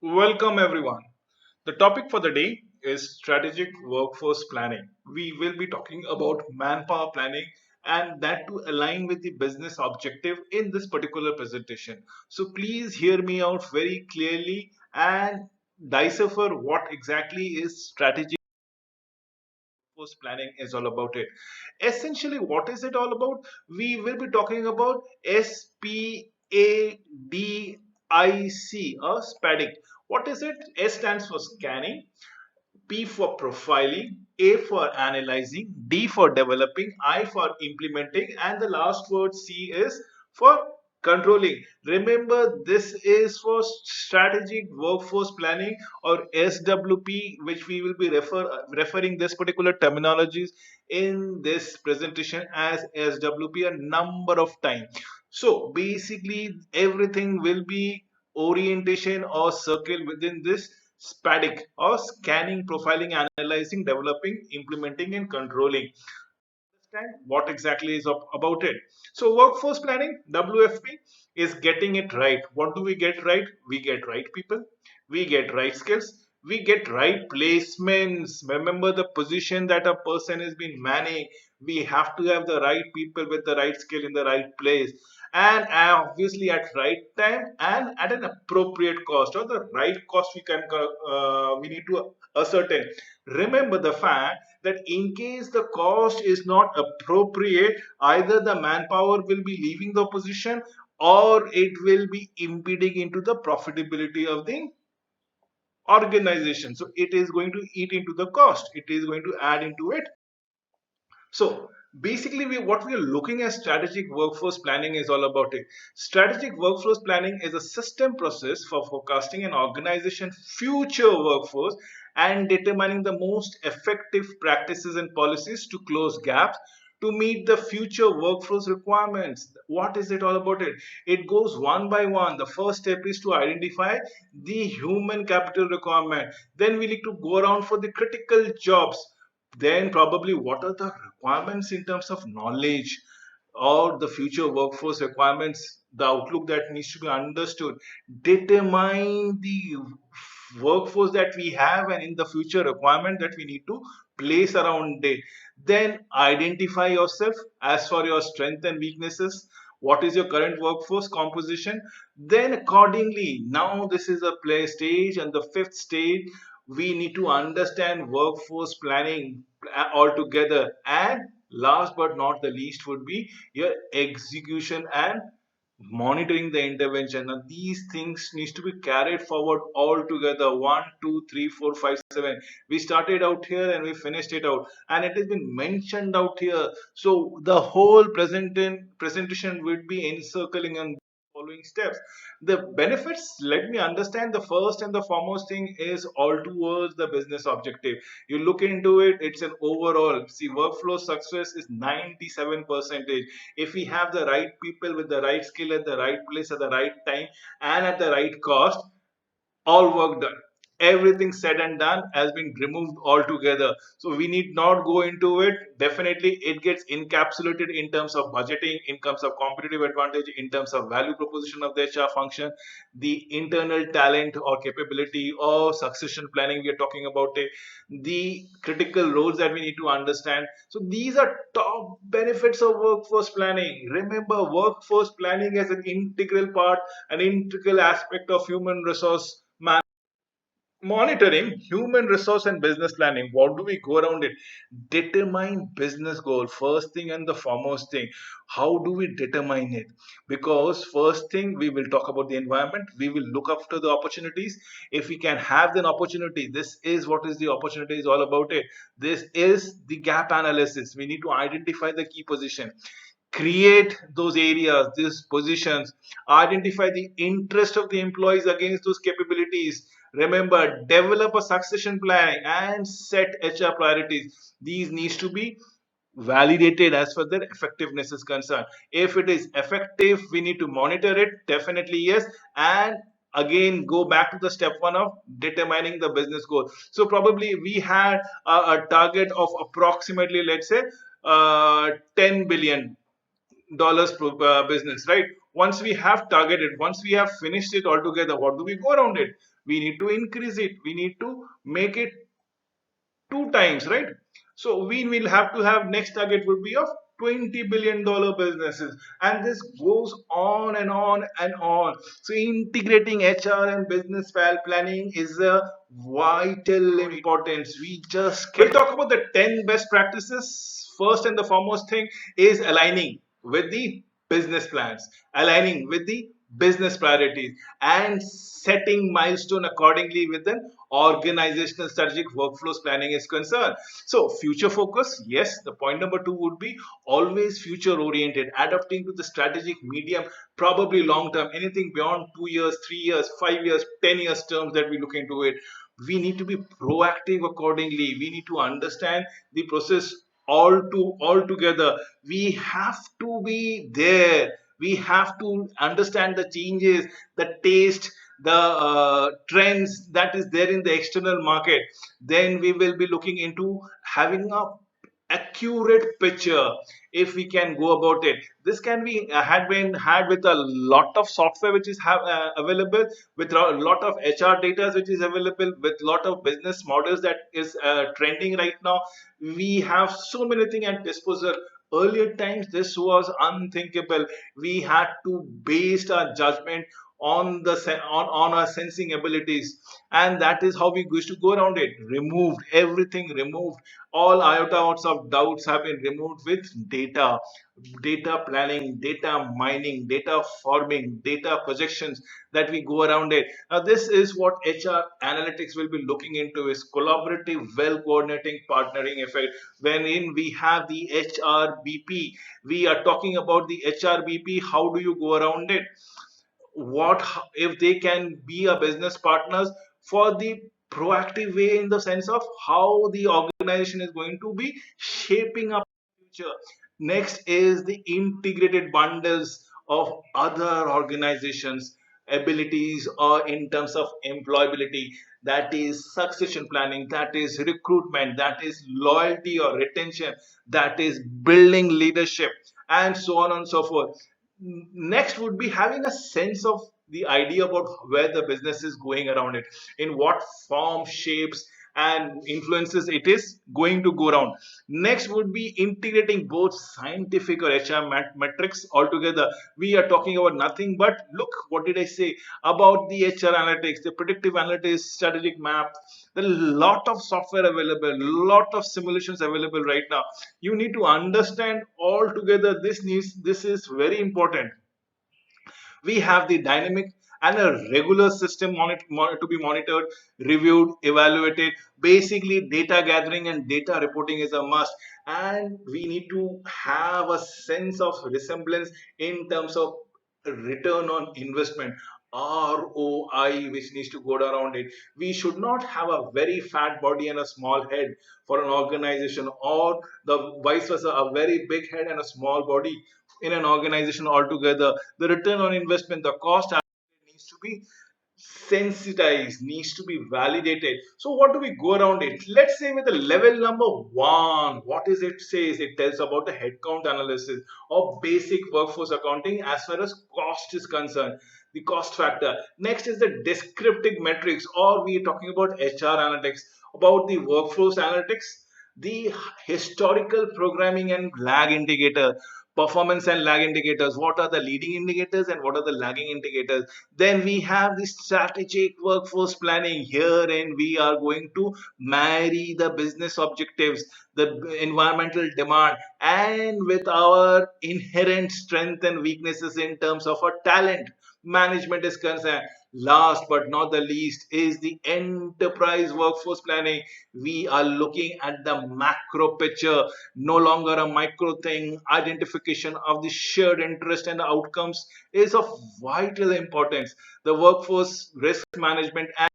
Welcome, everyone. The topic for the day is strategic workforce planning. We will be talking about manpower planning and that to align with the business objective in this particular presentation. So, please hear me out very clearly and decipher what exactly is strategic workforce planning is all about it. Essentially, what is it all about? We will be talking about SPADIC or SPADIC. What is it? S stands for scanning, P for profiling, A for analyzing, D for developing, I for implementing, and the last word C is for controlling. Remember, this is for strategic workforce planning or SWP, which we will be referring this particular terminologies in this presentation as SWP a number of times. So basically, everything will be orientation or circle within this SPADIC or scanning, profiling, analyzing, developing, implementing, and controlling. Understand what exactly is about it. So, workforce planning (WFP) is getting it right. What do we get right? We get right people, we get right skills, we get right placements. Remember the position that a person has been manning. We have to have the right people with the right skill in the right place, and obviously at right time and at an appropriate cost or the right cost we need to ascertain. Remember the fact that in case the cost is not appropriate, either the manpower will be leaving the position or it will be impeding into the profitability of the organization. So it is going to eat into the cost, it is going to add into it. So basically, what we are looking at strategic workforce planning is all about it. Strategic workforce planning is a system process for forecasting an organization future workforce and determining the most effective practices and policies to close gaps to meet the future workforce requirements. What is it all about it? It goes one by one. The first step is to identify the human capital requirement. Then we need to go around for the critical jobs, then probably what are the requirements in terms of knowledge or the future workforce requirements, the outlook that needs to be understood, determine the workforce that we have and in the future requirement that we need to place around it. Then identify yourself as for your strength and weaknesses. What is your current workforce composition? Then accordingly, now this is a play stage, and the fifth stage we need to understand workforce planning altogether, and last but not the least would be your execution and monitoring the intervention. Now these things needs to be carried forward all together. One, two, three, four, five, seven. We started out here and we finished it out, and it has been mentioned out here. So the whole presentation would be encircling on following steps. The benefits, let me understand, the first and the foremost thing is all towards the business objective. You look into it, it's an overall, see, workflow success is 97%. If we have the right people with the right skill at the right place at the right time and at the right cost, all work done, everything said and done has been removed altogether. So we need not go into it. Definitely it gets encapsulated in terms of budgeting, in terms of competitive advantage, in terms of value proposition of the HR function, the internal talent or capability or succession planning we are talking about it, the critical roles that we need to understand. So these are top benefits of workforce planning. Remember, workforce planning as an integral part, an integral aspect of human resource monitoring, human resource and business planning. What do we go around it? Determine business goal, first thing and the foremost thing. How do we determine it? Because first thing, we will talk about the environment, we will look after the opportunities. If we can have an opportunity, this is what is the opportunity is all about it. This is the gap analysis. We need to identify the key position, create those areas, these positions, identify the interest of the employees against those capabilities. Remember, develop a succession plan and set HR priorities. These needs to be validated as far their effectiveness is concerned. If it is effective, we need to monitor it. Definitely yes. And again, go back to the step one of determining the business goal. So probably we had a target of approximately, let's say, $10 billion per business, right? Once we have targeted, once we have finished it altogether, what do we go around it? We need to increase it, we need to make it two times, right? So we will have to have next target would be of $20 billion businesses, and this goes on and on and on. So integrating HR and business planning is a vital importance. We just can. We'll talk about the 10 best practices. First and the foremost thing is aligning with the business plans, aligning with the business priorities, and setting milestone accordingly with an organizational strategic workflows planning is concerned. So future focus, yes, the point number two would be always future oriented, adapting to the strategic medium, probably long term, anything beyond 2 years, 3 years, 5 years, 10 years terms that we look into it. We need to be proactive accordingly. We need to understand the process all together. We have to be there. We have to understand the changes, the taste, the trends that is there in the external market. Then we will be looking into having a accurate picture. If we can go about it, this can be had been had with a lot of software which is available, with a lot of HR data which is available, with lot of business models that is trending right now. We have so many things at disposal. Earlier times this was unthinkable. We had to base our judgment on on our sensing abilities, and that is how we used to go around it. Removed everything, removed all iota of doubts have been removed with data, data planning, data mining, data forming, data projections that we go around it. Now this is what HR analytics will be looking into, is collaborative, well coordinating, partnering effect. Wherein we have the HRBP, we are talking about the HRBP. How do you go around it? What if they can be a business partners for the proactive way, in the sense of how the organization is going to be shaping up future. Next is the integrated bundles of other organizations abilities, or in terms of employability, that is succession planning, that is recruitment, that is loyalty or retention, that is building leadership, and so on and so forth. Next would be having a sense of the idea about where the business is going around it, in what form, shapes, and influences it is going to go around. Next would be integrating both scientific or HR metrics altogether. We are talking about nothing but, look, what did I say about the HR analytics, the predictive analytics, strategic map. There are a lot of software available, lot of simulations available right now. You need to understand all together. This is very important. We have the dynamic and a regular system to be monitored, reviewed, evaluated. Basically data gathering and data reporting is a must, and we need to have a sense of resemblance in terms of return on investment, ROI, which needs to go around it. We should not have a very fat body and a small head for an organization, or the vice versa, a very big head and a small body in an organization altogether. The return on investment, the cost needs to be sensitized, needs to be validated. So what do we go around it? Let's say with the level number one, what is it says? It tells about the headcount analysis or basic workforce accounting as far as cost is concerned, the cost factor. Next is the descriptive metrics, or we are talking about HR analytics, about the workforce analytics, the historical programming and lag indicator, performance and lag indicators. What are the leading indicators and what are the lagging indicators? Then we have the strategic workforce planning. Herein we are going to marry the business objectives, the environmental demand, and with our inherent strength and weaknesses in terms of our talent management is concerned. Last but not the least is the enterprise workforce planning. We are looking at the macro picture, no longer a micro thing. Identification of the shared interest and outcomes is of vital importance. The workforce risk management and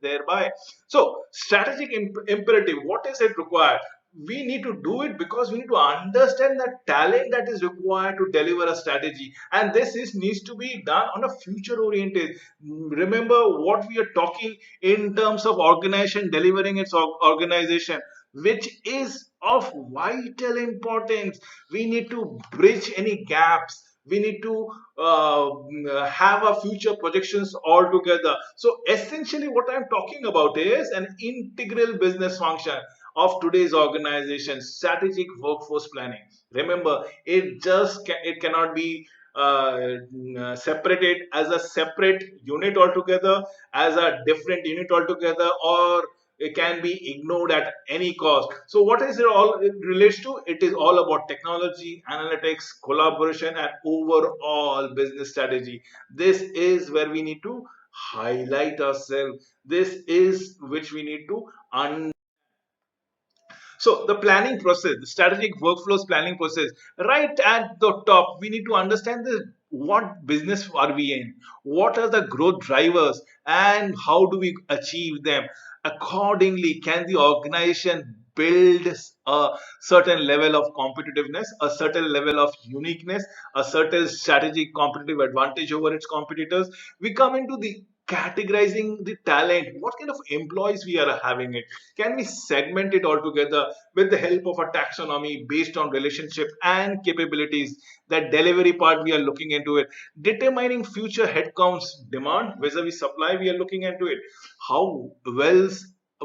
thereby. So, strategic imperative, what is it required? We need to do it because we need to understand the talent that is required to deliver a strategy, and this is needs to be done on a future oriented. Remember what we are talking in terms of organization delivering its organization, which is of vital importance. We need to bridge any gaps, We need to have a future projections all together. So essentially what I'm talking about is an integral business function of today's organization, strategic workforce planning. Remember, it cannot be separated as a separate unit altogether, as a different unit altogether, or it can be ignored at any cost. So what is it all it relates to? It is all about technology, analytics, collaboration, and overall business strategy. This is where we need to highlight ourselves. This is which we need to so the planning process, the strategic workflows planning process, right at the top, we need to understand the what business are we in, what are the growth drivers, and how do we achieve them. Accordingly, can the organization build a certain level of competitiveness, a certain level of uniqueness, a certain strategic competitive advantage over its competitors? We come into the categorizing the talent, what kind of employees we are having it. Can we segment it all together with the help of a taxonomy based on relationship and capabilities? That delivery part, we are looking into it. Determining future headcounts demand vis-a-vis supply, we are looking into it. How well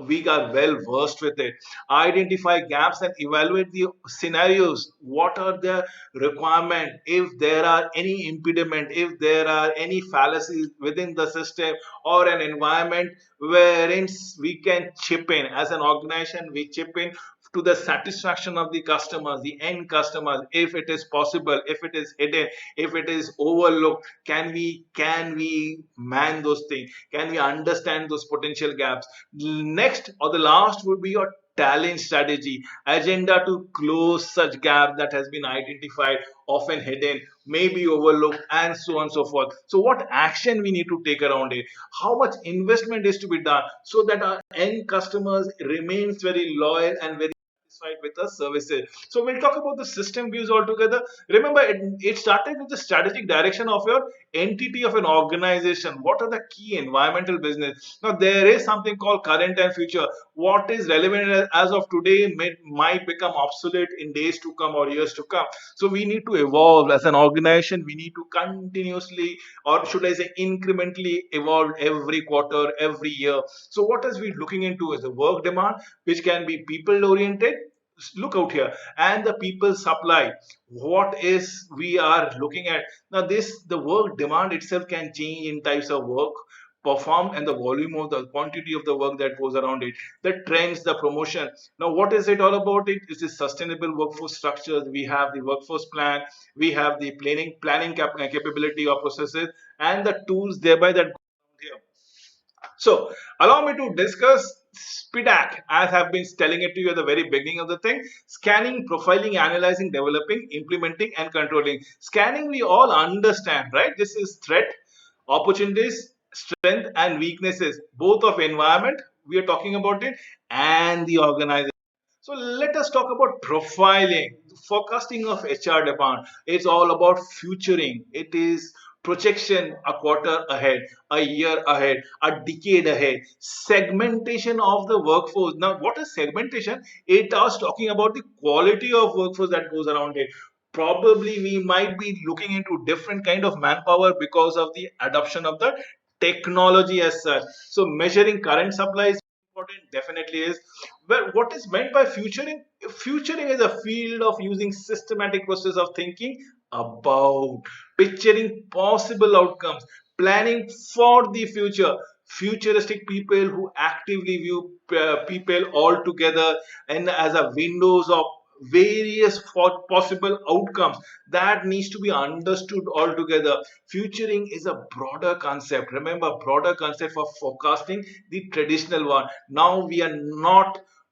we are well versed with it. Identify gaps and evaluate the scenarios. What are the requirement? If there are any impediment, if there are any fallacies within the system or an environment wherein we can chip in as an organization, we chip in to the satisfaction of the customers, the end customers. If it is possible, if it is hidden, if it is overlooked, can we man those things? Can we understand those potential gaps? Next or the last would be your talent strategy agenda to close such gap that has been identified, often hidden, maybe overlooked, and so on and so forth. So what action we need to take around it, how much investment is to be done so that our end customers remains very loyal and very satisfied with our services. So we'll talk about the system views altogether. Remember, it started with the strategic direction of your entity of an organization. What are the key environmental business? Now there is something called current and future. What is relevant as of today might become obsolete in days to come or years to come. So we need to evolve as an organization. We need to continuously, or should I say incrementally, evolve every quarter, every year. So what is we looking into is the work demand, which can be people oriented. Look out here, and the people supply, what is we are looking at. Now this, the work demand itself can change in types of work performed and the volume of the quantity of the work that goes around it, the trends, the promotion. Now what is it all about? It is the sustainable workforce structures. We have the workforce plan, we have the planning capability of processes, and the tools thereby that go around here. So, allow me to discuss SPIDAC, as I've been telling it to you at the very beginning of the thing. Scanning, profiling, analyzing, developing, implementing, and controlling. Scanning, we all understand, right? This is threat, opportunities, strength, and weaknesses, both of environment, we are talking about it, and the organization. So let us talk about profiling, forecasting of HR demand. It's all about futuring. It is projection a quarter ahead, a year ahead, a decade ahead. Segmentation of the workforce. Now, what is segmentation? It is talking about the quality of workforce that goes around it. Probably we might be looking into different kind of manpower because of the adoption of the technology as such. So measuring current supply is important, definitely is. Well, what is meant by futuring? Futuring is a field of using systematic process of thinking about picturing possible outcomes, planning for the future. Futuristic people who actively view people all together and as a windows of various possible outcomes that needs to be understood altogether. Futuring is a broader concept. Remember, broader concept for forecasting, the traditional one. Now we are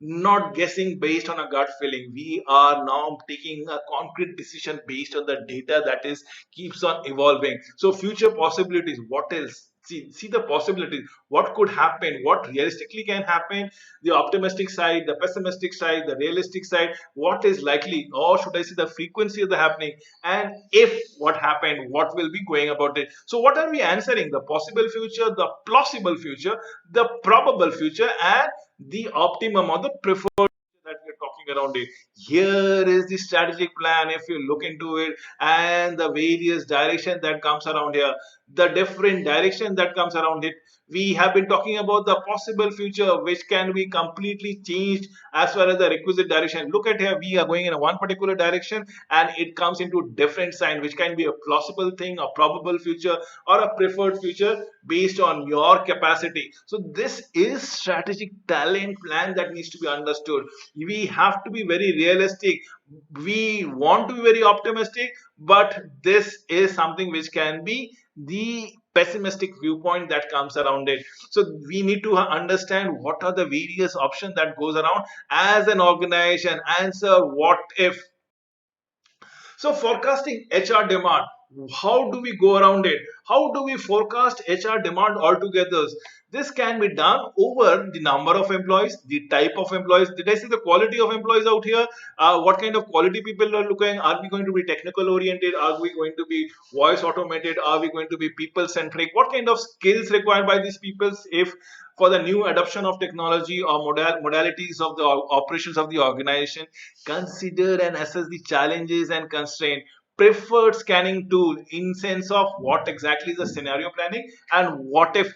not guessing based on a gut feeling. We are now taking a concrete decision based on the data that is keeps on evolving. So future possibilities, what else? See the possibilities, what could happen, what realistically can happen, the optimistic side, the pessimistic side, the realistic side, what is likely, or should I say the frequency of the happening, and if what happened, what will be going about it. So what are we answering? The possible future, the plausible future, the probable future, and the optimum or the preferred that we're talking talking around it. Here is the strategic plan if you look into it, and the various direction that comes around here, the different direction that comes around it. We have been talking about the possible future which can be completely changed as far as the requisite direction. Look at here, we are going in a one particular direction and it comes into different sign which can be a plausible thing, a probable future, or a preferred future based on your capacity. So this is strategic talent plan that needs to be understood. We have to be very realistic. We want to be very optimistic, but this is something which can be the pessimistic viewpoint that comes around it. So we need to understand what are the various options that goes around as an organization. Answer what if. So forecasting HR demand, how do we go around it? How do we forecast HR demand altogether? This can be done over the number of employees, the type of employees. Did I say the quality of employees out here? What kind of quality people are looking? Are we going to be technical oriented? Are we going to be voice automated? Are we going to be people centric? What kind of skills required by these people if for the new adoption of technology or modalities of the operations of the organization? Consider and assess the challenges and constraint. Preferred scanning tool in sense of what exactly is the scenario planning and what if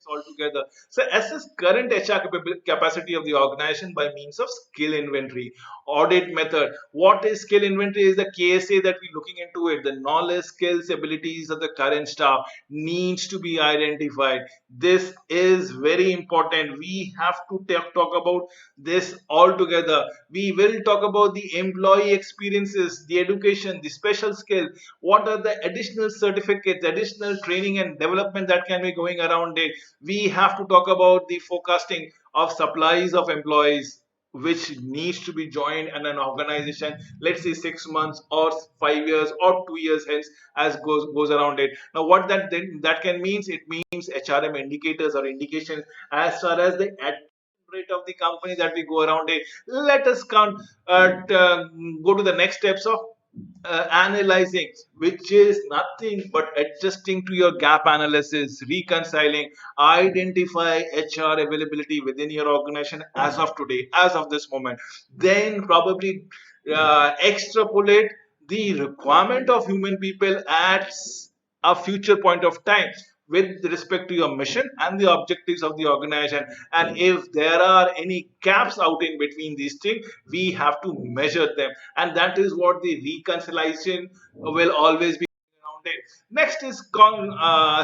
altogether. So assess current HR capacity of the organization by means of skill inventory. Audit method. What is skill inventory? Is the KSA that we're looking into it. The knowledge, skills, abilities of the current staff needs to be identified. This is very important. We have to talk about this all together. We will talk about the employee experiences, the education, the special skill. What are the additional certificates, additional training and development that can be going around it? We have to talk about the forecasting of supplies of employees which needs to be joined in an organization, let's say 6 months or 5 years or 2 years hence, as goes around it. Now what that can means, it means HRM indicators or indication as far as the rate of the company that we go around it. Let us count go to the next steps of analyzing, which is nothing but adjusting to your gap analysis, reconciling, identify HR availability within your organization as of today, as of this moment. Then probably extrapolate the requirement of human people at a future point of time with respect to your mission and the objectives of the organization. And if there are any gaps out in between these things, we have to measure them, and that is what the reconciliation will always be around it. Next is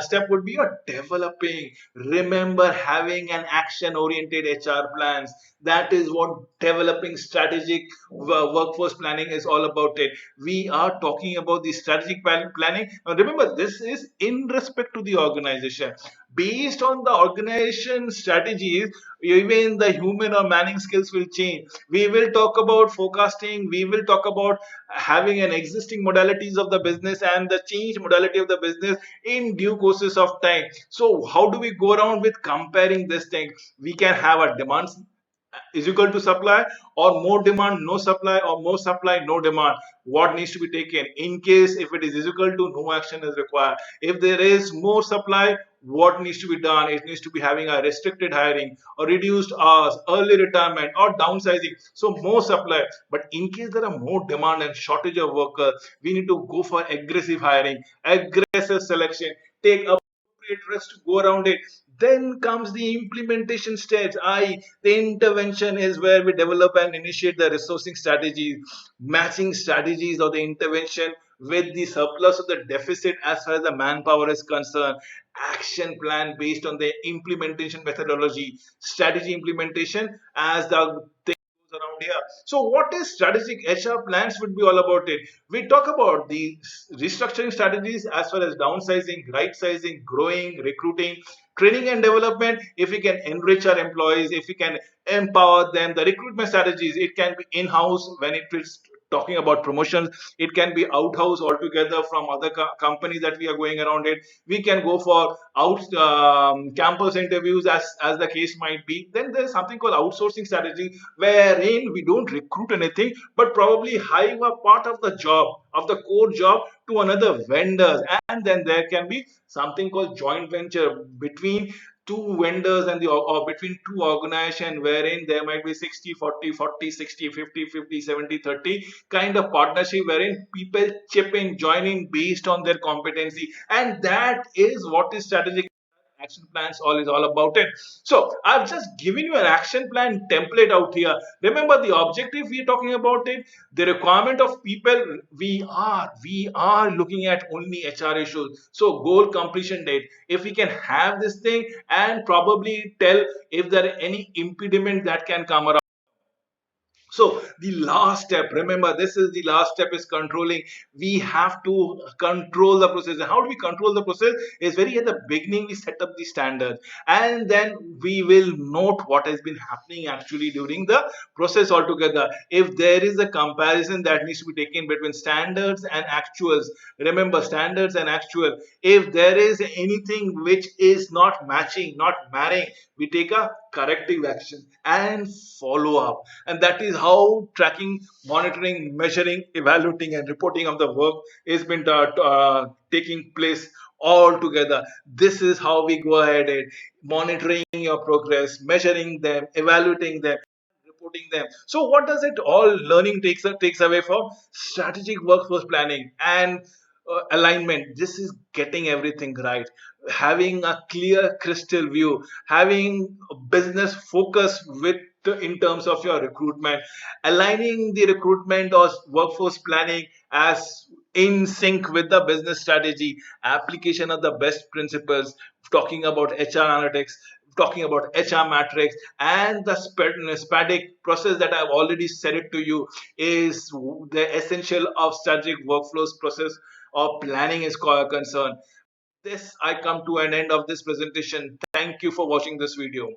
step would be your developing. Remember, having an action oriented HR plans. That is what developing strategic workforce planning is all about. It. We are talking about the strategic planning. Now remember, this is in respect to the organization. Based on the organization strategies, even the human or manning skills will change. We will talk about forecasting. We will talk about having an existing modalities of the business and the change modality of the business in due courses of time. So how do we go around with comparing this thing? We can have a demand is equal to supply, or more demand no supply, or more supply no demand. What needs to be taken in case if it is equal to no action is required? If there is more supply, what needs to be done? It needs to be having a restricted hiring or reduced hours, early retirement, or downsizing. So more supply. But in case there are more demand and shortage of workers, we need to go for aggressive hiring, aggressive selection, take appropriate risks to go around it. Then comes the implementation stage. The intervention is where we develop and initiate the resourcing strategies, matching strategies of the intervention with the surplus of the deficit as far as the manpower is concerned. Action plan based on the implementation methodology, strategy implementation as the around here. So, what is strategic HR plans would be all about it. We talk about the restructuring strategies as far as downsizing, right sizing, growing, recruiting, training and development. If we can enrich our employees, if we can empower them, the recruitment strategies, it can be in-house when it is talking about promotions, it can be out-house altogether from other companies that we are going around it. We can go for out campus interviews as the case might be. Then there's something called outsourcing strategy, wherein we don't recruit anything but probably hire a part of the job, of the core job, to another vendors. And then there can be something called joint venture between two vendors and the or between two organizations wherein there might be 60 40 40 60 50 50 70 30 kind of partnership wherein people chip in join in based on their competency, and that is what is strategic action plans all about it. So I've just given you an action plan template out here. Remember the objective we're talking about it, the requirement of people. We are looking at only HR issues. So goal completion date, if we can have this thing and probably tell if there are any impediment that can come around. So the last step, remember, this is the last step, is controlling. We have to control the process. And how do we control the process? Is very at the beginning we set up the standards, and then we will note what has been happening actually during the process altogether. If there is a comparison that needs to be taken between standards and actuals, remember standards and actual. If there is anything which is not matching, not marrying, we take a corrective action and follow up. And that is how tracking, monitoring, measuring, evaluating, and reporting of the work is been taking place all together. This is how we go ahead and monitoring your progress, measuring them, evaluating them, reporting them. So what does it all learning takes away from? Strategic workforce planning and alignment. This is getting everything right, having a clear crystal view, having a business focus with in terms of your recruitment, aligning the recruitment or workforce planning as in sync with the business strategy, application of the best principles, talking about HR analytics, talking about HR matrix, and the SPADIC process that I've already said it to you is the essential of strategic workflows process or planning is concerned. This I come to an end of this presentation. Thank you for watching this video.